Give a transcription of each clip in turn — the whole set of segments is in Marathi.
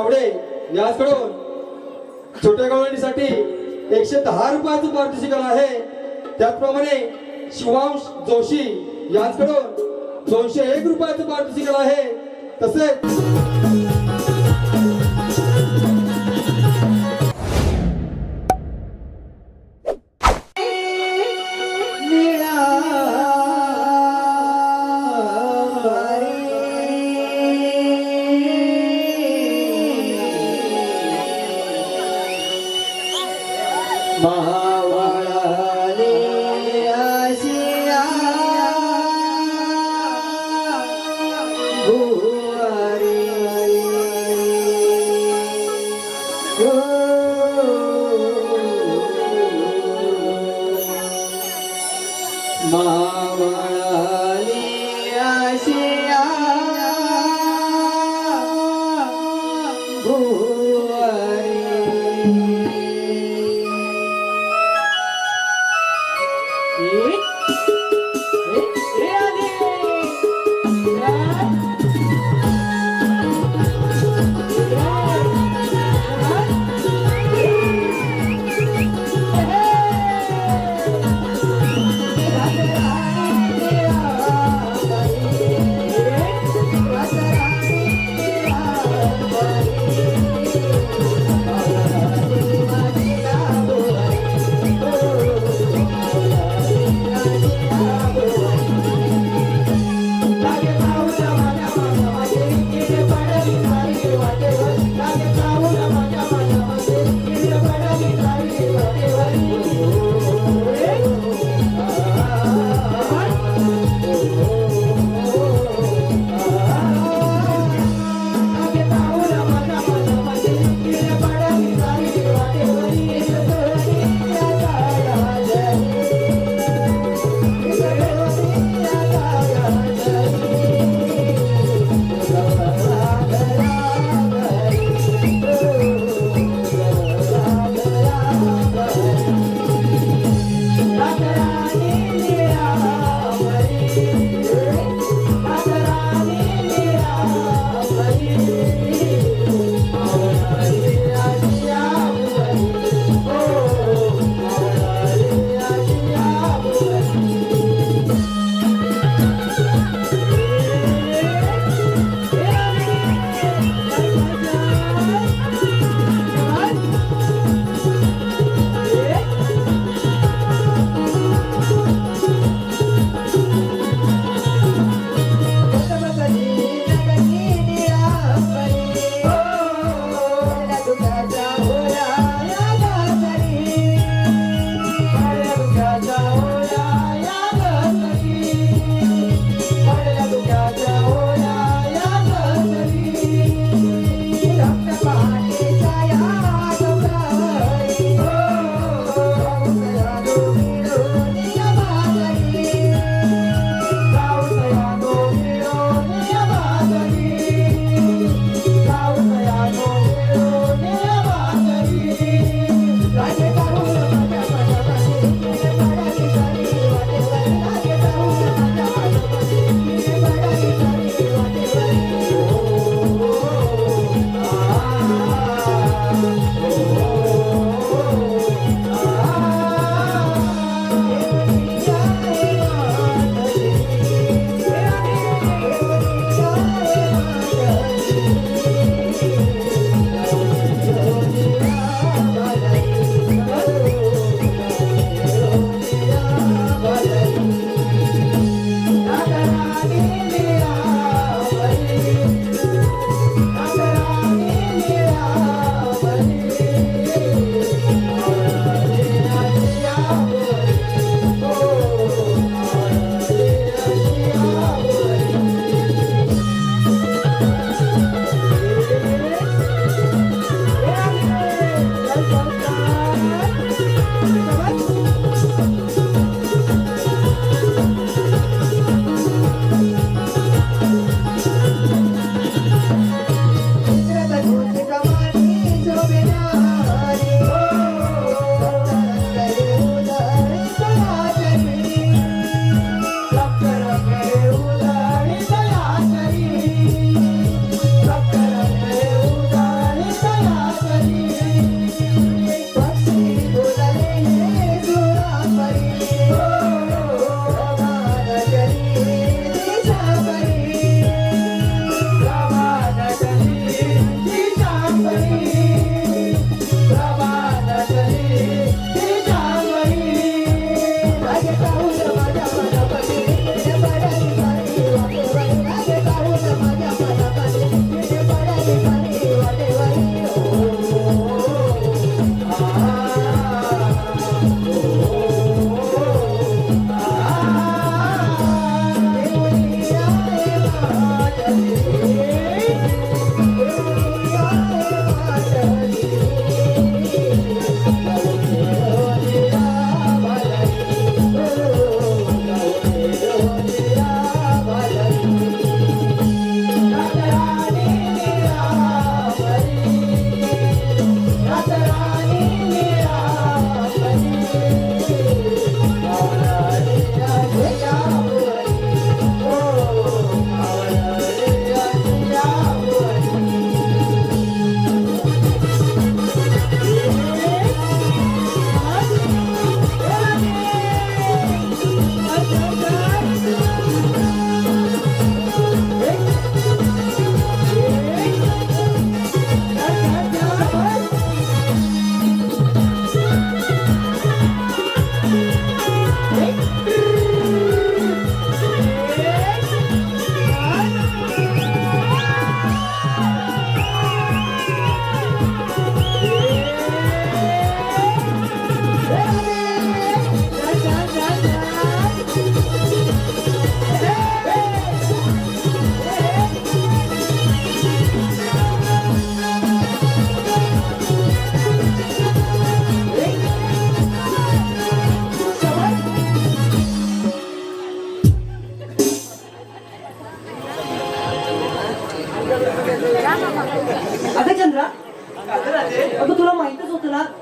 गावडे याचकडून छोट्या गवळणीसाठी 110 रुपयाचं पारितोषिक आहे. त्याचप्रमाणे शिवांश जोशी यांच्याकडून 201 रुपयाचं पारितोषिक आहे. तसेच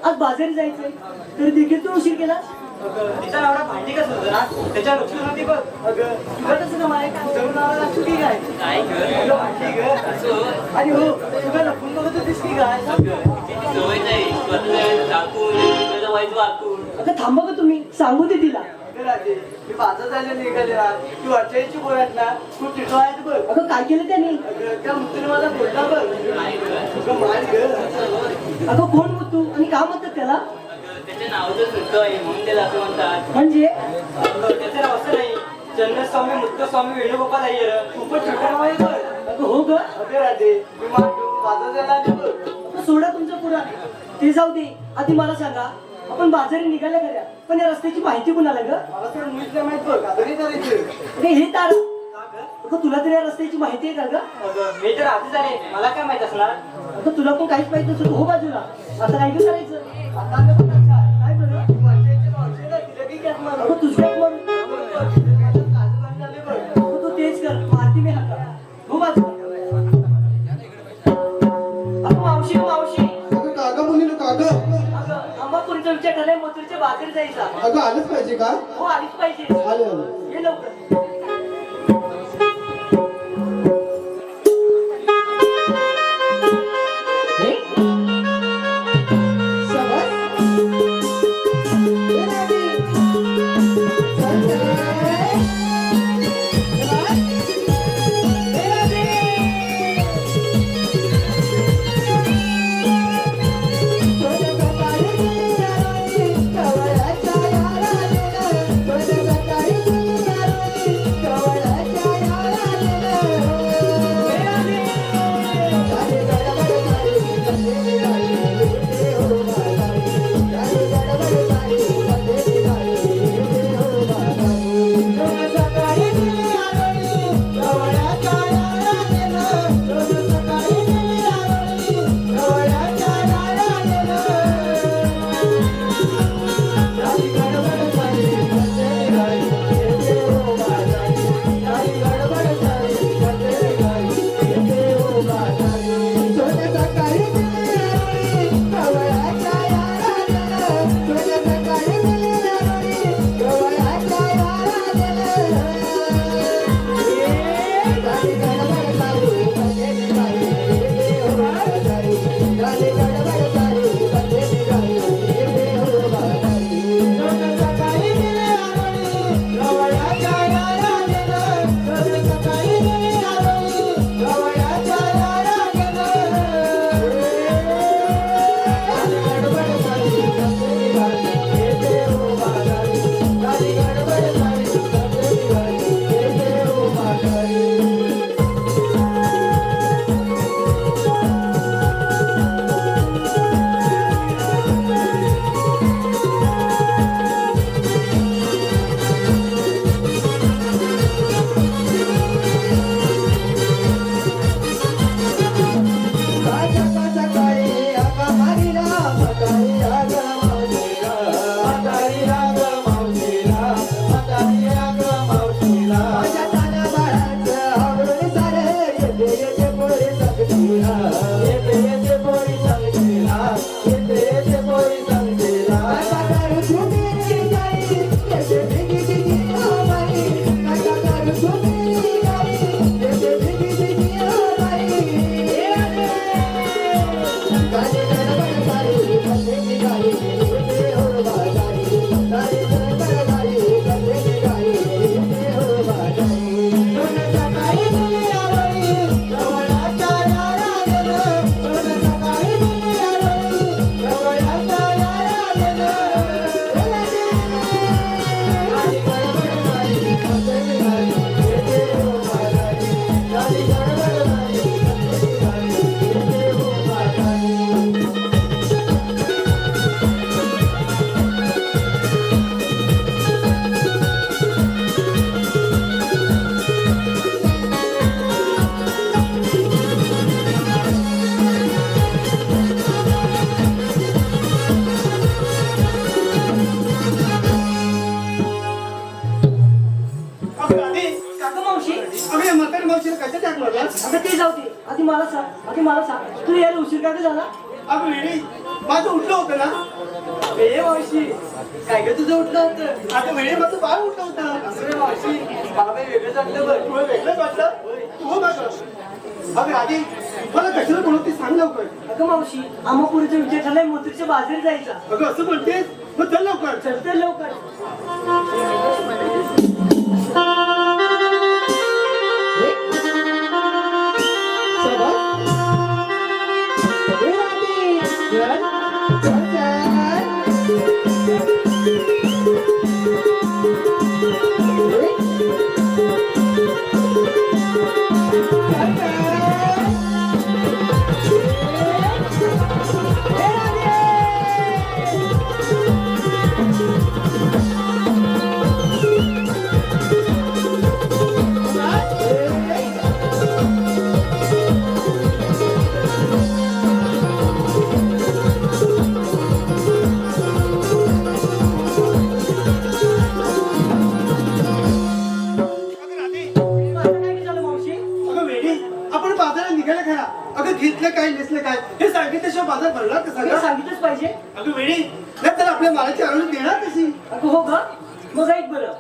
आज बाजारी जायचंय तरी देखील तू उशीर केला. तिचा नवरा भांडी कसं होतं ना त्याच्या लक्ष नव्हती बघ. अगं तुला तसं का मारे तुझं नावाला चुकी काय काय तुला भांडी ग आणि हो तुला लपून बघत होतीस की काय. सवय नाही स्वतः दाखवून व्हायचं वाकून. अगं थांबा का तुम्ही सांगू दे तिला. राजे मी बाजार जायला निघाले ना तू अचायची बोलत ना खूप टिटो आहेत बघ. अगं काय केलं त्याने. त्या मुलीने मला बोलला बघ. तुझं मान ग. अगं कोण मुतू आणि का म्हणतात त्याला. त्याच्या नावाचं सुद्धा आहे म्हणून त्याला असं म्हणतात. म्हणजे त्याचं नाव असं नाही चंद्रस्वामी मुक्तस्वामी वेणुगोपाल अय्यर खूपच छोटं नाव आहे बघ. अगं हो ग. अगं राजे मी मांडून बाजार जायला आले बघ. अगं सोडा तुमचं पुराण ते जाऊ दे. आधी मला सांगा आपण बाजारी निघाल्या खऱ्या पण या रस्त्याची माहिती कुणाला ग. मला तर मुलीच नाही माहित बघ. आता नाही करायचं. अगं हे तार अगं तुला तरी या रस्त्याची माहिती आहे का ग. अगं मी तर आधीच आले मला काय माहित असणार. अगं तुला पण काहीच माहित नसतं हो बाजूला. आता काय ग करायचं. आता आलं बघ आता. काय बरं वरच्याच्या मावशीला तिला की कॅट मारू. अगं तुझ्यात मग काजू झाले बघ. अगं तू तेच कर मारती मी हाका हो बाजूला. अगं मावशी मावशी अगं काका बोलिलो काका. अगं अंबापुरीचा विचार करायला मथुरच्या बाजारी जायचा. अगं आलंच पाहिजे का. हो आलीच पाहिजे. आले आले. ये लवकर. आता ते जाऊ दे. आधी मला सांग तू यायला उशीर का ग झाला. अगं वेळी माझं उठलं होतं ना. ए मावशी काय ग तुझं उठलं होतं? आता वेळी माझं बाळ उठलं होतं. असं रे मावशी मला काही वेगळंच वाटलं बघ. तुला वेगळंच वाटलं तू हो माझं. अगं आधी मला कशाला बोलत ते सांग लवकर. अगं मावशी आमापुरीचा विचार झालाय मोत्रीच्या बाजारी जायचा. अगं असं म्हणतेस मग चल लवकर. चलते लवकर. घेतलं काय नेसलं काय हे सांगितल्याशिवाय बाजार भरणार कसा हे ग? सांगितलंच पाहिजे. अगं वेळी नाही तर आपल्या मालाची आणून देणार कशी? अगं हो ग मग ऐक बरं.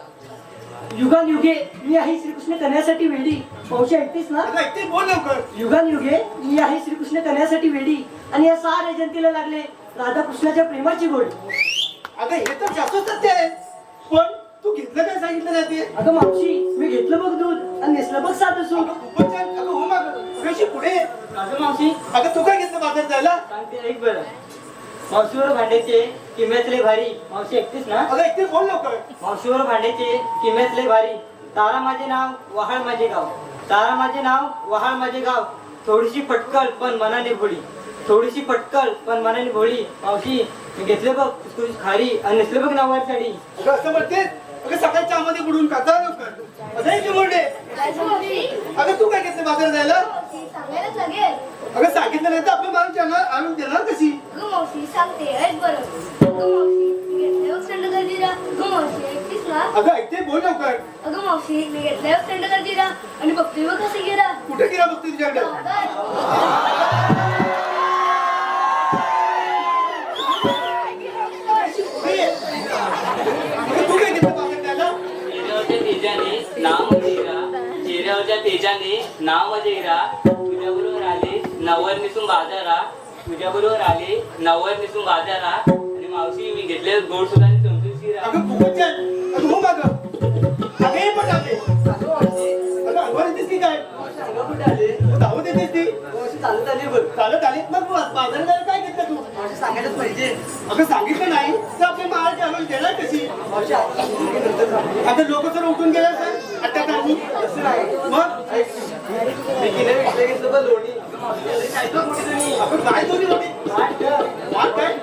युगानयुगे मी आहे श्रीकृष्ण करण्यासाठी वेडी. मावशी ऐकतेस ना? अगं ऐकते बोल लवकर. युगानयुगे मी आहे श्रीकृष्ण करण्यासाठी वेडी आणि या साऱ्या जनतेला लागले राधाकृष्णाच्या प्रेमाची गोड. अगं हे तर जास्त सत्य आहे. पण तू घेतलं काय सांगितलं नाही ते? अगं मावशी मी घेतलं बघ दूध आणि नेसलं बघ साधं सूप. अगं खूपच छान. अगं हो मागं थोडीशी पुढे. अगं मावशी अगं तू काय घेतलं बाजार जायला? सांगते ऐक बरं. मावशीवर भांड्याचे किम्यातले भारी. मावशी ऐकतेस ना? अगं ऐकते बोल लवकर. मावशीवर भांड्याचे किम्यातले भारी. तारा माझे नाव वहाळ माझे गाव. तारा माझे नाव वहाळ माझे गाव. थोडीशी फटकल पण मनाने भोळी. थोडीशी फटकल पण मनाने भोळी. मावशी मी घेतले बघ तुझी खारी आणि नेसले बघ नववार साडी. अगं असं म्हणतेस? अगं सकाळी चहामध्ये बुडून का जा लवकर. असं आहे की मुरडे? अगं तू काय घेतलं बाजार जायला? सांगायलाच लागेल. अगं सांगितलं नाही तर आपल्या माणूस आणून देणार कशी? गं मावशी सांगते ऐक बरं. गं मावशी मी घेतल्यावर थंड कर दिला. गं मावशी ऐकतीस ना? अगं ऐकते बोल लवकर. अगं मावशी मी घेतल्यावर थंड कर दिला आणि बघतोय बघ कसे गेला. कुठे गेला बघते तुझ्याकडे? अगं तू काय घेतलं बाजार जायला? चेहऱ्यावरच्या तेजाने नाव म्हणजे हिरा. चेहऱ्यावरच्या तेजाने नाव म्हणजे हिरा. तुझ्याबरोबर आले नववर निसून बाजारा. तुझ्याबरोबर आले नववर निसून बाजारा. आणि मावशी मी घेतले गोड सुद्धा आणि चमचमीत शिरा. अगं खूपच छान. अगं हो मागं. अगं हे पण आले. अगं अंगवार येतेस की काय? कुठे आले? तू धावत येतेस ती? मावशी चालत आली बघ. चालत आली मग बाजार जायला काय घेतलं तू? मावशी सांगायलाच पाहिजे. अगं सांगितलं नाही तर आपली माल आणून देणार कशी? मावशी आता लोक जर उठून गेला तर अटॅक आणू मग मी किने विकले घेतलं बघ लोणी. काय तो कुठे तुम्ही? आपण काय दोन्ही होते काय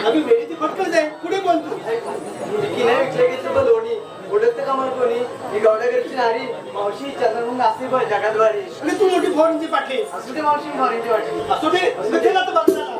अगं वेळेची फटकन जाईल पुढे बोल तू. किने विकले घेतलं बघ लोणी. ओळखतं का मला कोणी? ही गौड्यागरची नारी मावशी चंद्रमुंग असते बघ जगात वारी. आणि तू मोठी फॉरेनची पाठली असू दे मावशी फॉरेनची वाटली. असू दे नसेल आता बाजाराला.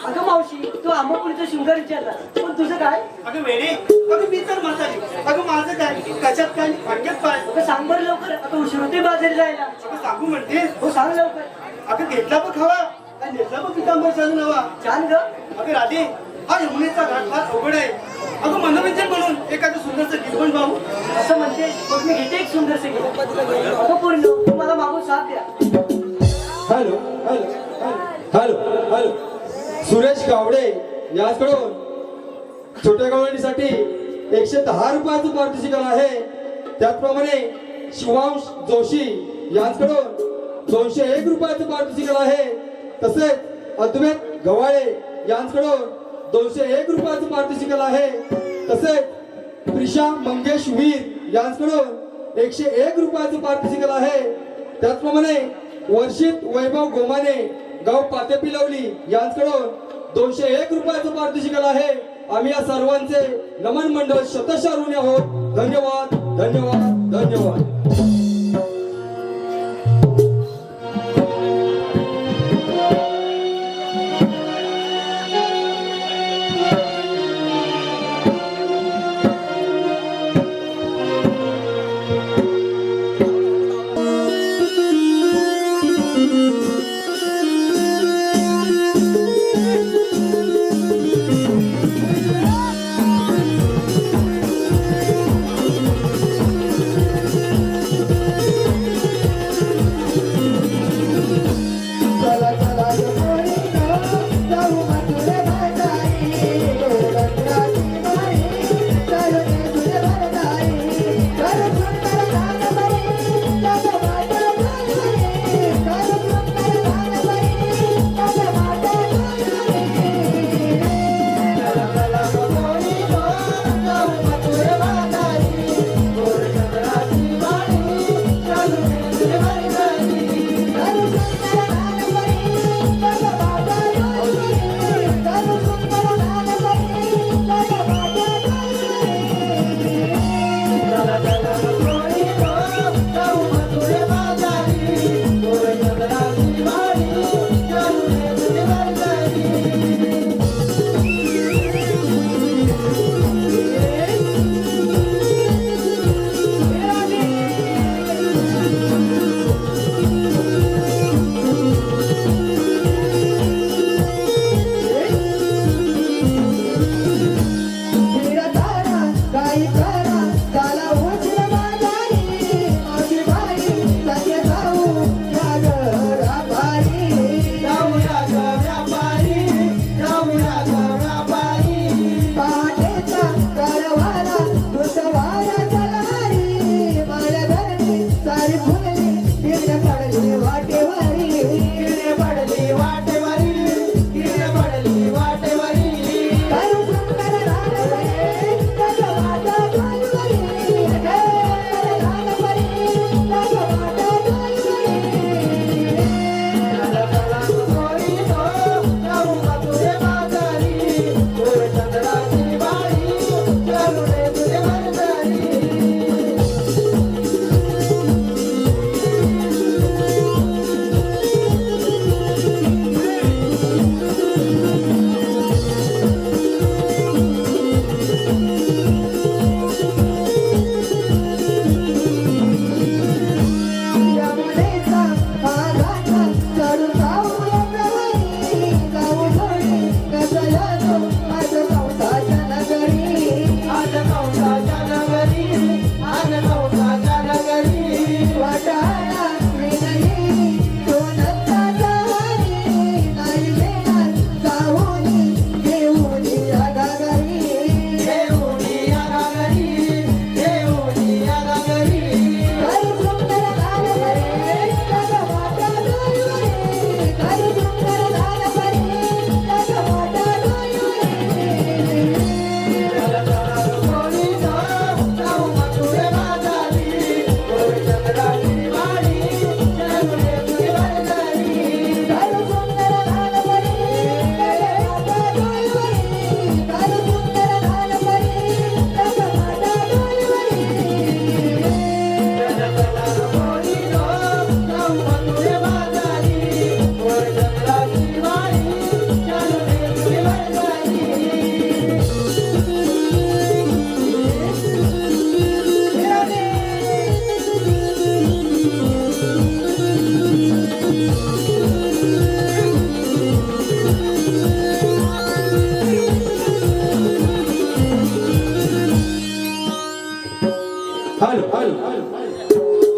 अगं मावशी तू आंबापुरीचा शृंगार विचारला पण तुझं काय? अगं वेडे अगं मी तर म्हातारी. अगं माझं काय कशात काय भाग्यात काय? अगं सांग बरं लवकर. आता उशीर होते बाजारी जायला. अगं सांगू म्हणते. हो सांग लवकर. अगं घेतला पण खावा आणि नेसला पण पितांबर चालू नवा. छान ग. अगं राधे हा यमुनेचा घाट फार अवघड आहे. अगं मनोरंजन म्हणून एखादं सुंदरचं गीत पण पाहू. असं म्हणते मग मी घेते एक सुंदरसे गीत. अगं पूर्ण तू मला मागून साथ द्या. Hello hello hello hello Suresh Gawade याचकडून छोट्या गवळणीसाठी 110 रुपयाचं पारितोषिक आहे. त्याचप्रमाणे शिवांश जोशी यांच्याकडून 201 रुपयाचं पारितोषिक आहे. तसेच अद्वैत गवाळे यांच्याकडून 201 रुपयाचं पारितोषिक आहे. तसेच प्रिशा मंगेश वीर यांच्याकडून 101 रुपयाचं पारितोषिक आहे. त्याचप्रमाणे वर्षित वैभव गोमाने गाव पातेपिलवली यांच्याकडून 201 रुपयाचं पारितोषिक आहे. आम्ही या सर्वांचे नमन मंडळ शतशः ऋणी आहोत. धन्यवाद धन्यवाद धन्यवाद.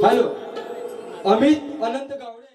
हॅलो अमित अनंत गावडे.